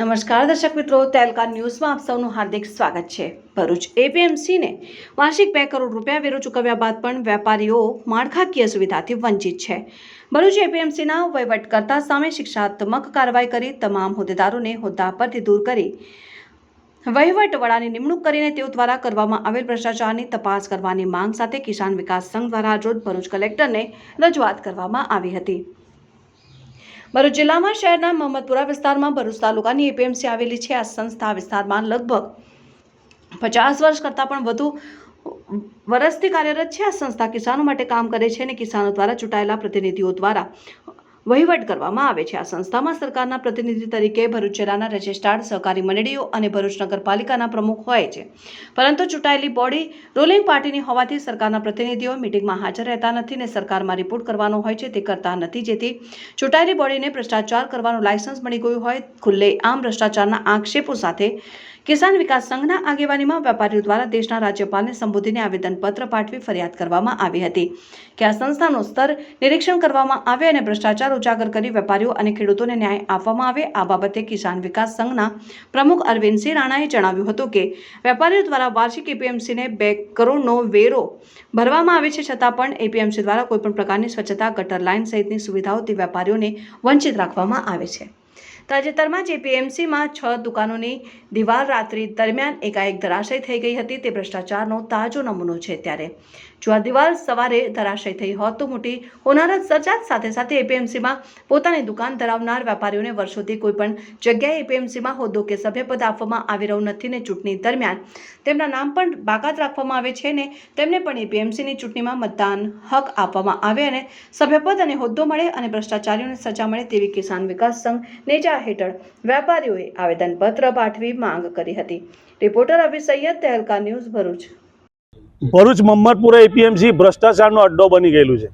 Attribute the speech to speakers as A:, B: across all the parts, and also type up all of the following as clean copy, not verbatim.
A: નમસ્કાર દર્શક મિત્રો, તહેલકા ન્યૂઝમાં આપ સૌનું હાર્દિક સ્વાગત છે। ભરૂચ એપીએમસીને વાર્ષિક 2 કરોડ રૂપિયા વેરો ચૂકવ્યા બાદ પણ વેપારીઓ માળખાકીય સુવિધાથી વંચિત છે। ભરૂચ એપીએમસીના વહીવટકર્તા સામે શિક્ષાત્મક કાર્યવાહી કરી તમામ હોદ્દેદારોને હોદ્દા પરથી દૂર કરી વહીવટવડાની નિમણૂક કરીને તેઓ દ્વારા કરવામાં આવેલ ભ્રષ્ટાચારની તપાસ કરવાની માંગ સાથે કિસાન વિકાસ સંઘ દ્વારા રોજ ભરૂચ કલેક્ટરને રજૂઆત કરવામાં આવી હતી। ભરૂચ જિલ્લામાં શહેરના મહમ્મદપુરા વિસ્તારમાં ભરૂચ તાલુકાની એપીએમસી આવેલી છે। આ સંસ્થા વિસ્તારમાં લગભગ 50 વર્ષ કરતાં પણ વધુ વર્ષથી કાર્યરત છે। આ સંસ્થા કિસાનો માટે કામ કરે છે અને કિસાનો દ્વારા ચૂંટાયેલા પ્રતિનિધિઓ દ્વારા વહીવટ કરવામાં આવે છે। આ સંસ્થામાં સરકારના પ્રતિનિધિ તરીકે ભરૂચ જિલ્લાના રજિસ્ટ્રાર્ડ સહકારી મંડળીઓ અને ભરૂચ નગરપાલિકાના પ્રમુખ હોય છે, પરંતુ ચૂંટાયેલી બોડી રૂલિંગ પાર્ટીની હોવાથી સરકારના પ્રતિનિધિઓ મીટિંગમાં હાજર રહેતા નથી અને સરકારમાં રિપોર્ટ કરવાનો હોય છે તે કરતા નથી, જેથી ચૂંટાયેલી બોડીને ભ્રષ્ટાચાર કરવાનું લાયસન્સ મળી ગયું હોય। ખુલ્લેઆમ ભ્રષ્ટાચારના આક્ષેપો સાથે કિસાન વિકાસ સંઘના આગેવાનીમાં વેપારીઓ દ્વારા દેશના રાજ્યપાલને સંબોધીને આવેદનપત્ર પાઠવી ફરિયાદ કરવામાં આવી હતી કે આ સંસ્થાનું સ્તર નિરીક્ષણ કરવામાં આવે અને ભ્રષ્ટાચાર ઉજાગર કરી વેપારીઓ અને ખેડૂતોને ન્યાય આપવામાં આવે। આ બાબતે કિસાન વિકાસ સંઘના પ્રમુખ અરવિંદસિંહ રાણાએ જણાવ્યું હતું કે વેપારીઓ દ્વારા વાર્ષિક એપીએમસીને 2 કરોડનો વેરો ભરવામાં આવે છે, છતાં પણ એપીએમસી દ્વારા કોઈપણ પ્રકારની સ્વચ્છતા, ગટર લાઇન સહિતની સુવિધાઓથી વેપારીઓને વંચિત રાખવામાં આવે છે। તાજેતરમાં જ એપીએમસીમાં 6 દુકાનોની દિવાલ રાત્રિ દરમિયાન એકાએક ધરાશય થઈ ગઈ હતી। તે ભ્રષ્ટાચારનો તાજો નમૂનો છે। ત્યારે જો આ દિવાલ સવારે ધરાશય થઈ હોત તો મોટી હોનારત સર્જાત। સાથે સાથે એપીએમસીમાં પોતાની દુકાન ધરાવનાર વેપારીઓને વર્ષોથી કોઈપણ જગ્યાએ એપીએમસીમાં હોદ્દો કે સભ્યપદ આપવામાં આવી રહ્યું નથી ને ચૂંટણી દરમિયાન તેમના નામ પણ બાકાત રાખવામાં આવે છે ને તેમને પણ એપીએમસીની ચૂંટણીમાં મતદાન હક આપવામાં આવે અને સભ્યપદ અને હોદ્દો મળે અને ભ્રષ્ટાચારીઓને સજા મળે તેવી કિસાન વિકાસ સંઘ નેજા હેઠળ વેપારીઓએ આવેદનપત્ર પાઠવી માંગ કરી હતી। રિપોર્ટર અભી સૈયદ, તહેલકા ન્યૂઝ, ભરૂચ।
B: ભરૂચ મહમ્મદપુરા એપીએમસી ભ્રષ્ટાચારનો અડ્ડો બની ગયેલું છે।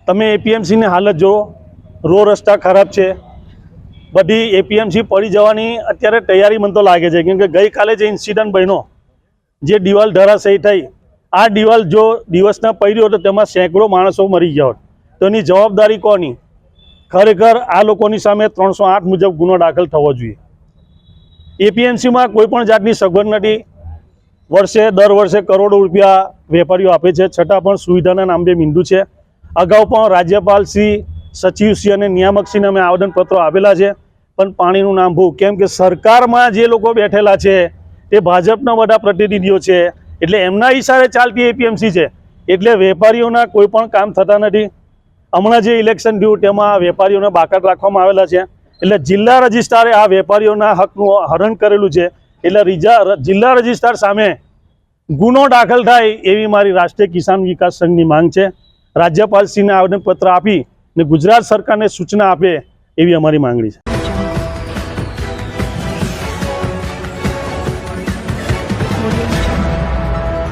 B: તમે એપીએમસીની હાલત જુઓ, રસ્તા ખરાબ છે, બધી એપીએમસી પડી જવાની અત્યારે તૈયારી મને તો લાગે છે, કેમ કે ગઈકાલે જે ઇન્સિડન્ટ બન્યો, જે દિવાલ ધરાશયી થઈ, આ દિવાલ જો દિવસના પડ્યો તો તેમાં સેંકડો માણસો મરી ગયા હોત, તો એની જવાબદારી કોની? ખરેખર આ લોકોની સામે 308 મુજબ ગુનો દાખલ થવો જોઈએ। એપીએમસીમાં કોઈ પણ જાતની સગવડ નથી। દર વર્ષે કરોડો રૂપિયા વેપારીઓ આપે છે, છતાં પણ સુવિધાના નામે મીંડું છે। અગાઉ પણ રાજ્યપાલ શ્રી, સચિવશ્રી અને નિયામકશ્રીને અમે આવેદનપત્રો આપેલા છે, પણ પાણીનું નામ ભૂ। કેમ કે સરકારમાં જે લોકો બેઠેલા છે તે ભાજપના બધા પ્રતિનિધિઓ છે, એટલે એમના ઈશારે ચાલતી એપીએમસી છે, એટલે વેપારીઓના કોઈ પણ કામ થતા નથી। હમણાં જે ઇલેક્શન થયું તેમાં વેપારીઓને બાકાત રાખવામાં આવેલા છે, એટલે જિલ્લા રજિસ્ટ્રારે આ વેપારીઓના હકનું હરણ કરેલું છે, એટલે જિલ્લા રજિસ્ટ્રાર સામે ગુનો દાખલ થાય એવી મારી રાષ્ટ્રીય કિસાન વિકાસ સંઘની માંગ છે। રાજ્યપાલશ્રીને આવેદનપત્ર આપી અને ગુજરાત સરકારને સૂચના આપે એવી અમારી માંગણી છે।